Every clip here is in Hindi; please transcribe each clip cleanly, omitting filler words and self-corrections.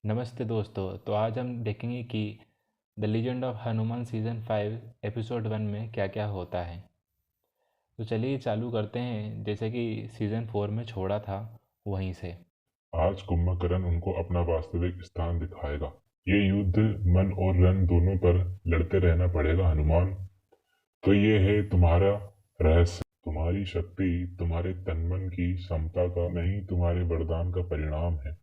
नमस्ते दोस्तों। तो आज हम देखेंगे कि the legend of Hanuman season 5 episode 1 में क्या क्या होता है। तो चलिए चालू करते हैं, जैसे कि सीज़न 4 में छोड़ा था वहीं से। आज कुंभकर्ण उनको अपना वास्तविक स्थान दिखाएगा। ये युद्ध मन और रण दोनों पर लड़ते रहना पड़ेगा हनुमान। तो ये है तुम्हारा रहस्य। तुम्हारी शक्ति तुम्हारे तन मन की क्षमता का नहीं, तुम्हारे वरदान का परिणाम है।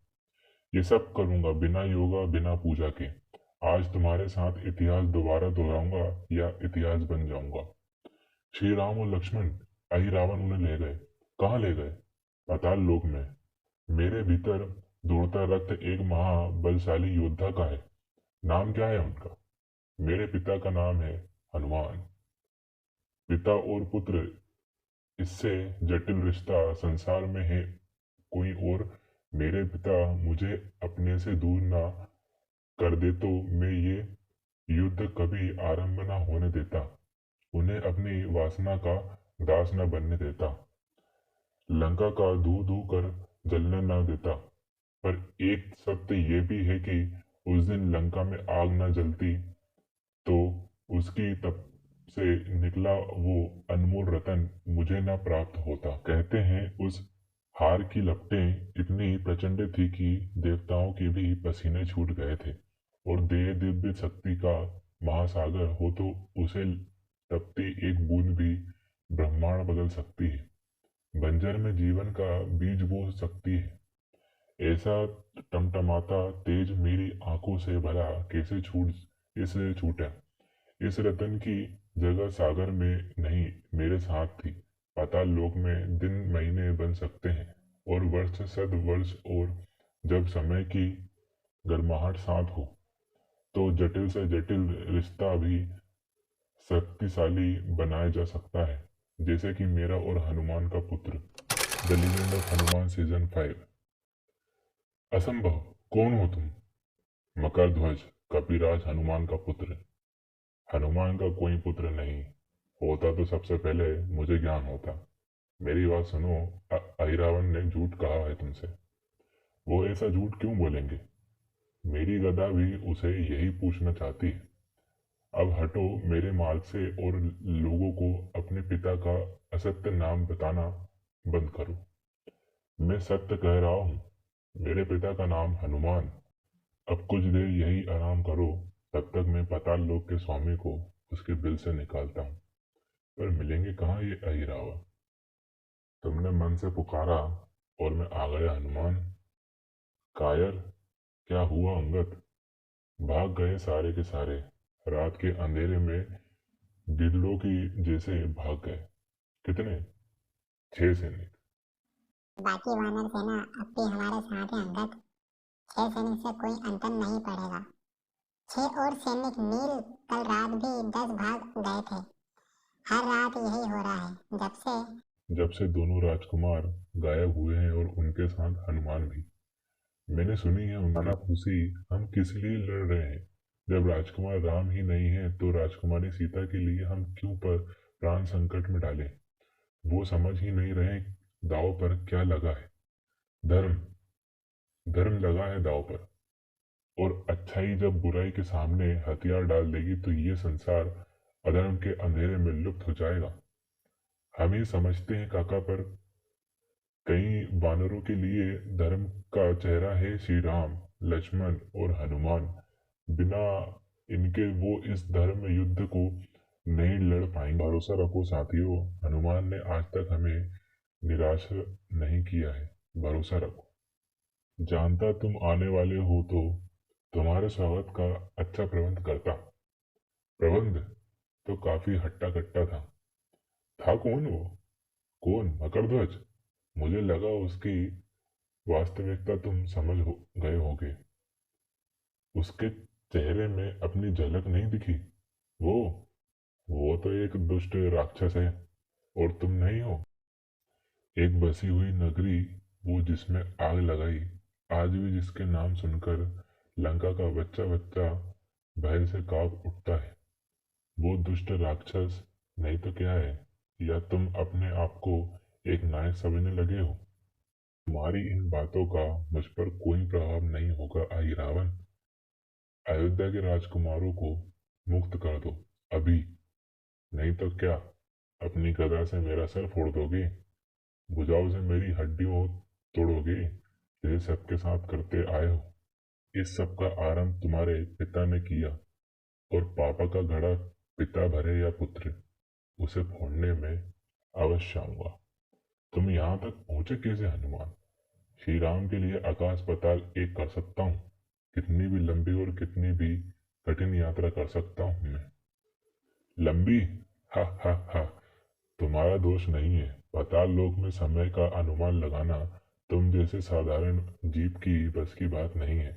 ये सब करूंगा बिना योगा बिना पूजा के। आज तुम्हारे साथ इतिहास दोबारा दोहराऊंगा या इतिहास बन जाऊंगा। श्री राम और लक्ष्मण अहि रावण उन्हें ले गए। कहाँ ले गए? पाताल लोक में। मेरे भीतर दौड़ता रक्त एक महाबलशाली योद्धा का है। नाम क्या है उनका? मेरे पिता का नाम है हनुमान। पिता और पुत्र, इससे जटिल रिश्ता संसार में है कोई और? मेरे पिता मुझे अपने से दूर ना कर दे तो मैं ये युद्ध कभी आरंभ ना होने देता, उन्हें अपनी वासना का दास न बनने देता, लंका का धू धू कर जलने न देता। पर एक सत्य ये भी है कि उस दिन लंका में आग न जलती तो उसकी तप से निकला वो अनमोल रतन मुझे न प्राप्त होता। कहते हैं उस हार की लपटें इतनी प्रचंड थी कि देवताओं के भी पसीने छूट गए थे, और देह दिव्य शक्ति का महासागर हो तो उसे तपती एक बूंद भी ब्रह्मांड बदल सकती है, बंजर में जीवन का बीज बो सकती है। ऐसा टमटमाता तेज मेरी आंखों से भला कैसे छूटा? इस रतन की जगह सागर में नहीं मेरे साथ थी। पाताल लोक में दिन महीने बन सकते हैं और वर्ष सद वर्ष, और जब समय की गर्माहट साथ हो तो जटिल से जटिल रिश्ता भी शक्तिशाली बनाया जा सकता है, जैसे कि मेरा और हनुमान का पुत्र। The legend of Hanuman season 5। असंभव! कौन हो तुम? मकर ध्वज, कपिराज हनुमान का पुत्र। हनुमान का कोई पुत्र नहीं। होता तो सबसे पहले मुझे ज्ञान होता। मेरी बात सुनो। अहिरावण ने झूठ कहा है तुमसे। वो ऐसा झूठ क्यों बोलेंगे? मेरी गदा भी उसे यही पूछना चाहती है। अब हटो मेरे मार्ग से और लोगों को अपने पिता का असत्य नाम बताना बंद करो। मैं सत्य कह रहा हूँ। मेरे पिता का नाम हनुमान। अब कुछ देर यही आराम करो, तब तक मैं पाताल लोक के स्वामी को उसके बिल से निकालता हूँ। पर मिलेंगे कहाँ ये अहिरावण? तुमने मन से पुकारा और मैं आ गया हनुमान। कायर! क्या हुआ अंगद? भाग गए सारे के सारे। रात के अंधेरे में गिद्धों की जैसे भाग गए। कितने? 6 सैनिक। बाकी वानर सेना अब भी हमारे साथ है अंगद। 6 सैनिक से कोई अंतर नहीं पड़ेगा। 6 और सैनिक नील कल रात भी 10 भाग गए थे। हर रात यही हो रहा है जब से दोनों राजकुमार गायब हुए हैं और उनके साथ हनुमान भी। मैंने सुनी है उनकी खुशी। हम किस लिए लड़ रहे हैं? जब राजकुमार राम ही नहीं है तो राजकुमारी सीता के लिए हम क्यों पर प्राण संकट में डालें? वो समझ ही नहीं रहे दाव पर क्या लगा है। धर्म। धर्म लगा है दाव पर, और अच्छाई जब बुराई के सामने हथियार डाल देगी तो ये संसार अधर्म के अंधेरे में लुप्त हो जाएगा। हम ही समझते हैं काका, पर कई वानरों के लिए धर्म का चेहरा है श्री राम, लक्ष्मण और हनुमान। बिना इनके वो इस धर्म युद्ध को नहीं लड़ पाएंगे। भरोसा रखो साथियों, हनुमान ने आज तक हमें निराश नहीं किया है। भरोसा रखो। जानता तुम आने वाले हो तो तुम्हारे स्वागत का अच्छा प्रबंध करता। प्रबंध तो काफी हट्टा कट्टा था कौन वो? कौन? मकरध्वज? मुझे लगा उसकी वास्तविकता तुम समझ गए होगे। उसके चेहरे में अपनी झलक नहीं दिखी? वो वो तो एक दुष्ट राक्षस है, और तुम नहीं हो। एक बसी हुई नगरी, वो जिसमें आग लगाई। आज भी जिसके नाम सुनकर लंका का बच्चा बच्चा भय से कांप उठता है। वो दुष्ट राक्षस नहीं तो क्या है? या तुम अपने आप को एक नायक समझने लगे हो? तुम्हारी इन बातों का मुझ पर कोई प्रभाव नहीं होगा आई रावण। अयोध्या के राजकुमारों को मुक्त कर दो अभी, नहीं तो क्या अपनी गदा से मेरा सर फोड़ दोगे, भुजाओं से मेरी हड्डियों तोड़ोगे, जैसे सबके साथ करते आए हो। इस सब का आरंभ तुम्हारे पिता ने किया, और पापा का घड़ा पिता भरे या पुत्र, उसे फोड़ने में अवश्य आऊंगा। तुम यहाँ तक पहुंचे कैसे हनुमान? श्री राम के लिए आकाश पाताल एक कर सकता हूँ, कितनी भी लंबी और कितनी भी कठिन यात्रा कर सकता हूँ मैं। लंबी? हा हा हा, तुम्हारा दोष नहीं है। पाताल लोक में समय का अनुमान लगाना तुम जैसे साधारण जीव की बस की बात नहीं है।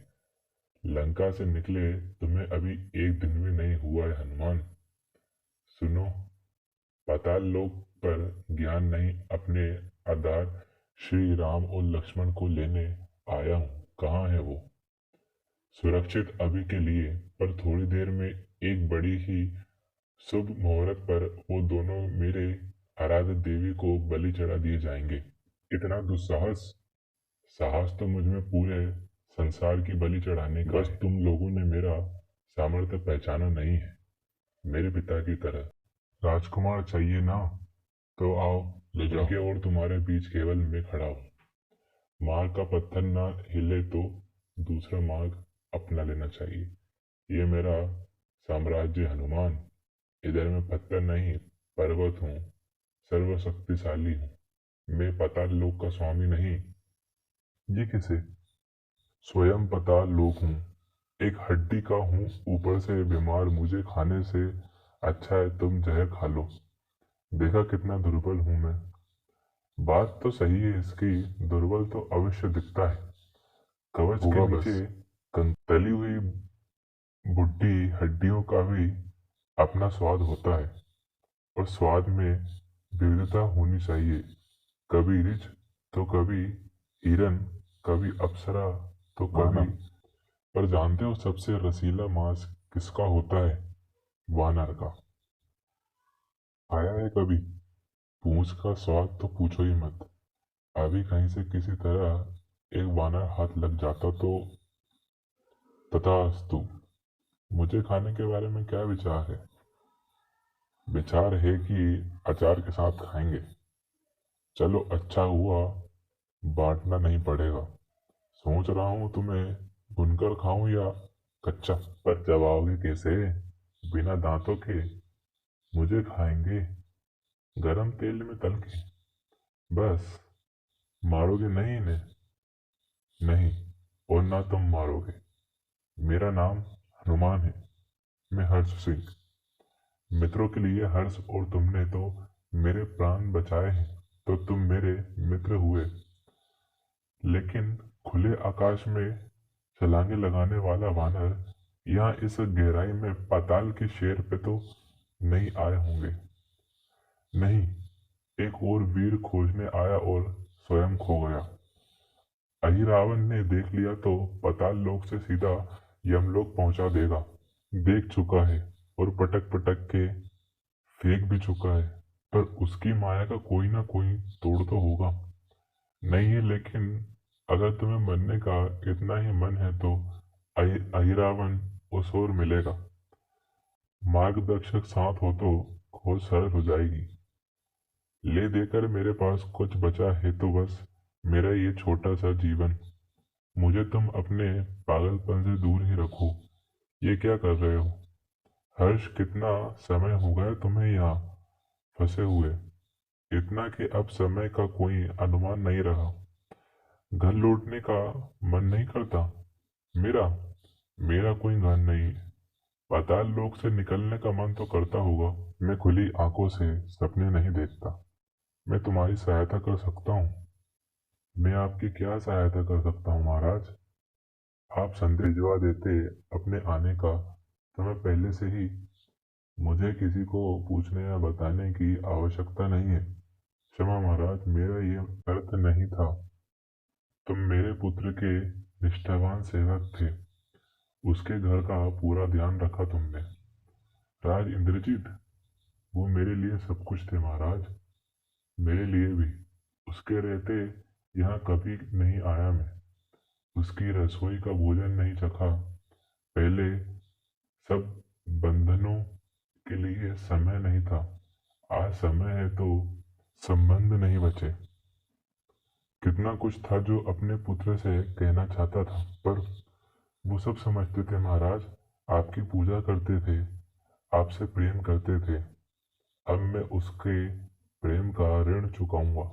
लंका से निकले तुम्हें अभी एक दिन भी नहीं हुआ है हनुमान। सुनो, पाताल लोक पर ज्ञान नहीं, अपने आधार श्री राम और लक्ष्मण को लेने आया हूँ। कहाँ है वो? सुरक्षित अभी के लिए, पर थोड़ी देर में एक बड़ी ही शुभ मुहूर्त पर वो दोनों मेरे आराध्य देवी को बलि चढ़ा दिए जाएंगे। इतना दुस्साहस? साहस तो मुझ में पूरे संसार की बलि चढ़ाने का बस तुम लोगों ने मेरा सामर्थ्य पहचाना नहीं है। मेरे पिता की तरह राजकुमार चाहिए ना, तो आओ ले जाओ, और तुम्हारे बीच केवल मैं खड़ा हूँ। मार्ग का पत्थर ना हिले तो दूसरा मार्ग अपना लेना चाहिए। ये मेरा साम्राज्य हनुमान, इधर मैं पत्थर नहीं पर्वत हूँ, सर्वशक्तिशाली हूँ। मैं पाताल लोक का स्वामी नहीं। ये किसे? स्वयं पाताल लोक हूँ, एक हड्डी का हूँ, ऊपर से बीमार। मुझे खाने से अच्छा है तुम जहर खा लो। देखा कितना दुर्बल हूँ मैं। बात तो सही है इसकी, दुर्बल तो अवश्य दिखता है। कवच के नीचे तली हुई बुढ़ी हड्डियों का भी अपना स्वाद होता है, और स्वाद में विविधता होनी चाहिए। कभी रिच तो कभी हिरन, कभी अप्सरा तो कभी। पर जानते हो सबसे रसीला मांस किसका होता है? वानर का। आया है कभी? पूंछ का स्वाद तो पूछो ही मत। अभी कहीं से किसी तरह एक वानर हाथ लग जाता तो तथास्तु। मुझे खाने के बारे में क्या विचार है? विचार है कि अचार के साथ खाएंगे। चलो अच्छा हुआ, बांटना नहीं पड़ेगा। सोच रहा हूँ तुम्हें भुनकर खाऊं या कच्चा। पर चबाओगे कैसे? बिना दांतों के। मुझे खाएंगे गरम तेल में तल के। बस, मारोगे नहीं इन्हें? नहीं, और ना तुम मारोगे। मेरा नाम हनुमान है, मैं हर्ष सिंह। मित्रों के लिए हर्ष, और तुमने तो मेरे प्राण बचाए हैं, तो तुम मेरे मित्र हुए। लेकिन खुले आकाश में छलांगे लगाने वाला वानर यहाँ इस गहराई में पाताल के शेर पे तो नहीं आए होंगे। नहीं, एक और वीर खोजने आया और स्वयं खो गया। अहिरावण ने देख लिया तो पाताल लोक से सीधा यमलोक पहुंचा देगा। देख चुका है और पटक पटक के फेंक भी चुका है, पर उसकी माया का कोई ना कोई तोड़ तो होगा। नहीं है, लेकिन अगर तुम्हें मरने का इतना ही मन है तो अहिरावण उस ओर मिलेगा। मार्गदर्शक साथ हो तो खोज सरल हो जाएगी। ले देकर मेरे पास कुछ बचा है तो बस मेरा ये छोटा सा जीवन। मुझे तुम अपने पागलपन से दूर ही रखो। ये क्या कर रहे हो? हर्ष, कितना समय हो गया तुम्हें यहाँ फंसे हुए? इतना कि अब समय का कोई अनुमान नहीं रहा। घर लौटने का मन नहीं करता? मेरा मेरा कोई घर नहीं। पाताल लोक से निकलने का मन तो करता होगा। मैं खुली आंखों से सपने नहीं देखता। मैं तुम्हारी सहायता कर सकता हूँ। मैं आपकी क्या सहायता कर सकता हूँ महाराज? आप संदेश भिजवा देते अपने आने का, तो मैं पहले से ही। मुझे किसी को पूछने या बताने की आवश्यकता नहीं है। क्षमा महाराज, मेरा ये अर्थ नहीं था। तुम मेरे पुत्र के निष्ठावान सेवक थे, उसके घर का पूरा ध्यान रखा तुमने। राज इंद्रजीत, वो मेरे लिए सब कुछ थे महाराज। मेरे लिए भी। उसके रहते यहाँ कभी नहीं आया मैं। उसकी रसोई का भोजन नहीं चखा। पहले सब बंधनों के लिए समय नहीं था, आज समय है तो संबंध नहीं बचे। कितना कुछ था जो अपने पुत्र से कहना चाहता था, पर वो सब समझते थे महाराज, आपकी पूजा करते थे, आपसे प्रेम करते थे। अब मैं उसके प्रेम का ऋण चुकाऊंगा।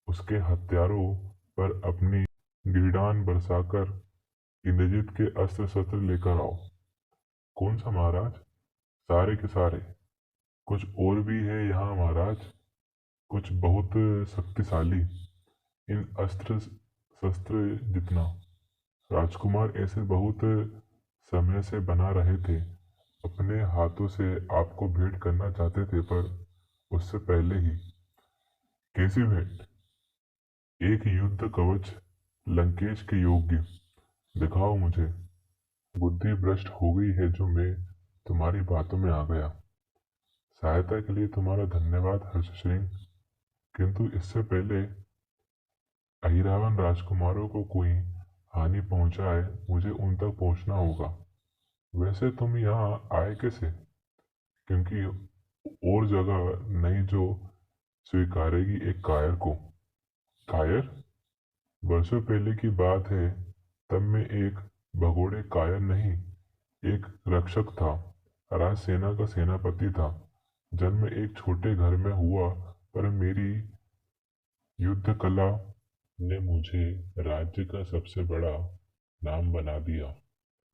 उसके हत्यारों पर अपनी गिरदान बरसाकर इंद्रजीत के अस्त्र शस्त्र लेकर आओ। कौन सा महाराज? सारे के सारे। कुछ और भी है यहाँ महाराज, कुछ बहुत शक्तिशाली, इन अस्त्र शस्त्र जितना। राजकुमार ऐसे बहुत समय से बना रहे थे, अपने हाथों से आपको भेंट करना चाहते थे, पर उससे पहले ही। कैसी भेंट? एक युद्ध कवच लंकेश के योग्य। दिखाओ मुझे। बुद्धि भ्रष्ट हो गई है जो मैं तुम्हारी बातों में आ गया। सहायता के लिए तुम्हारा धन्यवाद हर्षश्री, किंतु इससे पहले अहिरावण राजकुमारों को कोई हानि पहुंचाए, मुझे उन तक पहुंचना होगा। वैसे तुम यहाँ आए कैसे? क्योंकि और जगह नहीं जो स्वीकारेगी एक कायर को। कायर? वर्षों पहले की बात है, तब मैं एक भगोड़े कायर नहीं, एक रक्षक था। राजसेना का सेनापति था। जन्म एक छोटे घर में हुआ, पर मेरी युद्ध कला ने मुझे राज्य का सबसे बड़ा नाम बना दिया।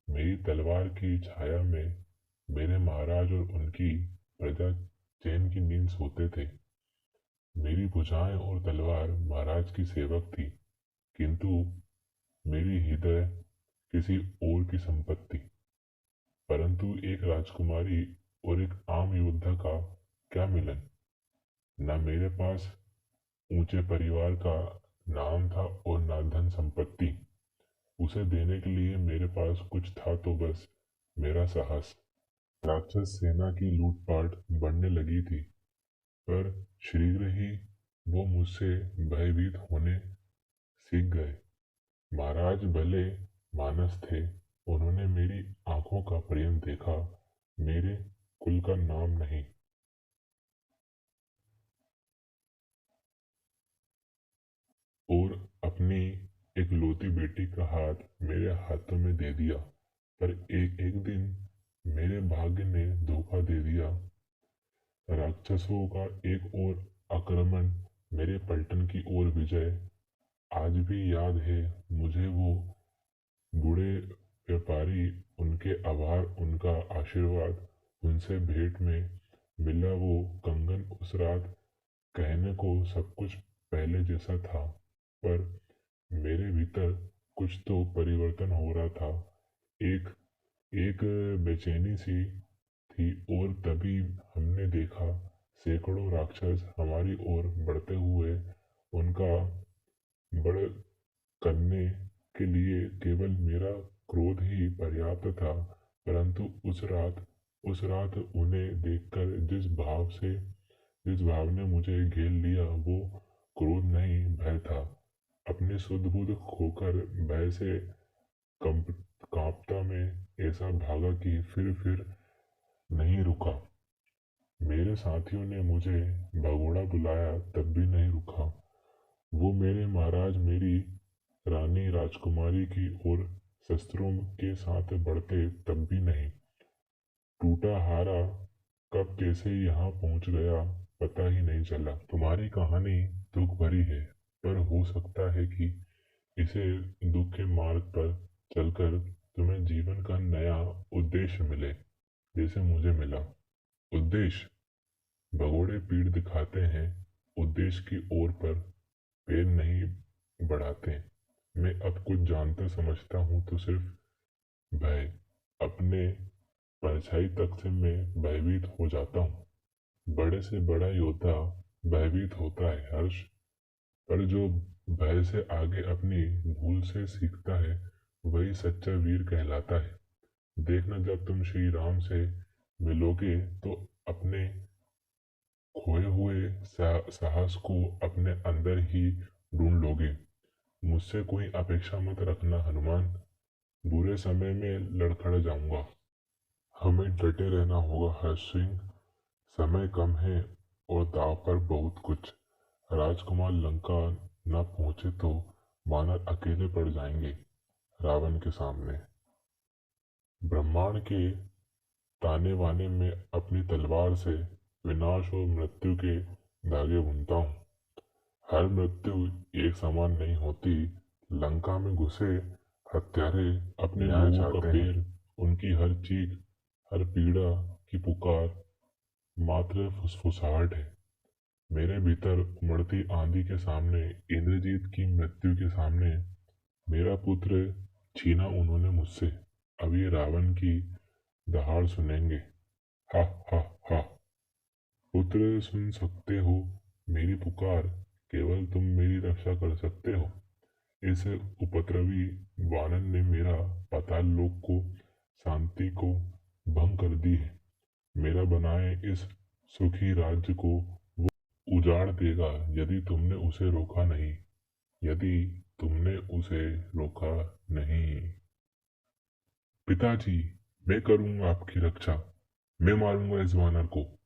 मेरी तलवार की छाया में मेरे महाराज और उनकी प्रजा चैन की नींद सोते थे। मेरी भुजाएं और तलवार महाराज की सेवक थी, किंतु मेरी हृदय किसी और की संपत्ति। परंतु एक राजकुमारी और एक आम योद्धा का क्या मिलन। न मेरे पास ऊंचे परिवार का नाम था और न धन संपत्ति। उसे देने के लिए मेरे पास कुछ था तो बस मेरा साहस। राक्षस सेना की लूटपाट बढ़ने लगी थी, पर शीघ्र ही वो मुझसे भयभीत होने सीख गए। महाराज भले मानस थे, उन्होंने मेरी आंखों का प्रेम देखा, मेरे कुल का नाम नहीं। और अपनी एक लौती बेटी का हाथ मेरे हाथों में दे दिया, पर एक एक दिन मेरे भाग्य ने धोखा दे दिया। राक्षसों का एक और आक्रमण, मेरे पलटन की ओर विजय। आज भी याद है मुझे वो बूढ़े व्यापारी, उनके आभार, उनका आशीर्वाद, उनसे भेंट में मिला वो कंगन। उस रात कहने को सब कुछ पहले जैसा था, पर मेरे भीतर कुछ तो परिवर्तन हो रहा था। एक एक बेचैनी सी थी। और तभी हमने देखा सैकड़ों राक्षस हमारी ओर बढ़ते हुए। उनका बड़ करने के लिए केवल मेरा क्रोध ही पर्याप्त था, परंतु उस रात उन्हें देखकर जिस भाव ने मुझे घेर लिया, वो क्रोध नहीं भय था। अपने सुध बुध खोकर भय से कंप कांपता मैं ऐसा भागा कि फिर नहीं रुका। मेरे साथियों ने मुझे भगोड़ा बुलाया, तब भी नहीं रुका। वो मेरे महाराज, मेरी रानी राजकुमारी की ओर शस्त्रों के साथ बढ़ते, तब भी नहीं। टूटा हारा कब कैसे यहाँ पहुँच गया पता ही नहीं चला। तुम्हारी कहानी दुख भरी है, पर हो सकता है कि इसे दुख के मार्ग पर चलकर तुम्हें जीवन का नया उद्देश्य मिले, जैसे मुझे मिला। उद्देश्य? भगोड़े पीठ दिखाते हैं, उद्देश्य की ओर पर पैर नहीं बढ़ाते। मैं अब कुछ जानता समझता हूँ तो सिर्फ भय, अपने परछाई तक से मैं भयभीत हो जाता हूँ। बड़े से बड़ा योद्धा भयभीत होता है हर्ष, पर जो भय से आगे अपनी भूल से सीखता है, वही सच्चा वीर कहलाता है। देखना, जब तुम श्री राम से मिलोगे तो अपने खोए हुए साहस को अपने अंदर ही ढूंढ लोगे। मुझसे कोई अपेक्षा मत रखना हनुमान, बुरे समय में लड़खड़ जाऊंगा। हमें डटे रहना होगा हर्ष सिंह। समय कम है और दाव पर बहुत कुछ। राजकुमार लंका न पहुंचे तो वानर अकेले पड़ जाएंगे रावण के सामने। ब्रह्मांड के ताने बाने में अपनी तलवार से विनाश और मृत्यु के धागे बुनता हूँ। हर मृत्यु एक समान नहीं होती। लंका में घुसे हत्यारे अपने लोगों का पैर, उनकी हर चीख, हर पीड़ा की पुकार मात्र फुसफुसाहट है। मेरे भीतर उमड़ती आंधी के सामने, इंद्रजीत की मृत्यु के सामने मेरा पुत्र छीना उन्होंने मुझसे। अब ये रावण की दहाड़ सुनेंगे। हा हा हा। पुत्र सुन सकते हो मेरी पुकार, केवल तुम मेरी रक्षा कर सकते हो। इस उपद्रवी वानर ने मेरा पाताल लोक को, शांति को भंग कर दी है। मेरा बनाए इस सुखी राज्य को वो उजाड़ देगा यदि तुमने उसे रोका नहीं। यदि तुमने उसे रोका नहीं। पिताजी, मैं करूंगा आपकी रक्षा। मैं मारूंगा इस वानर को।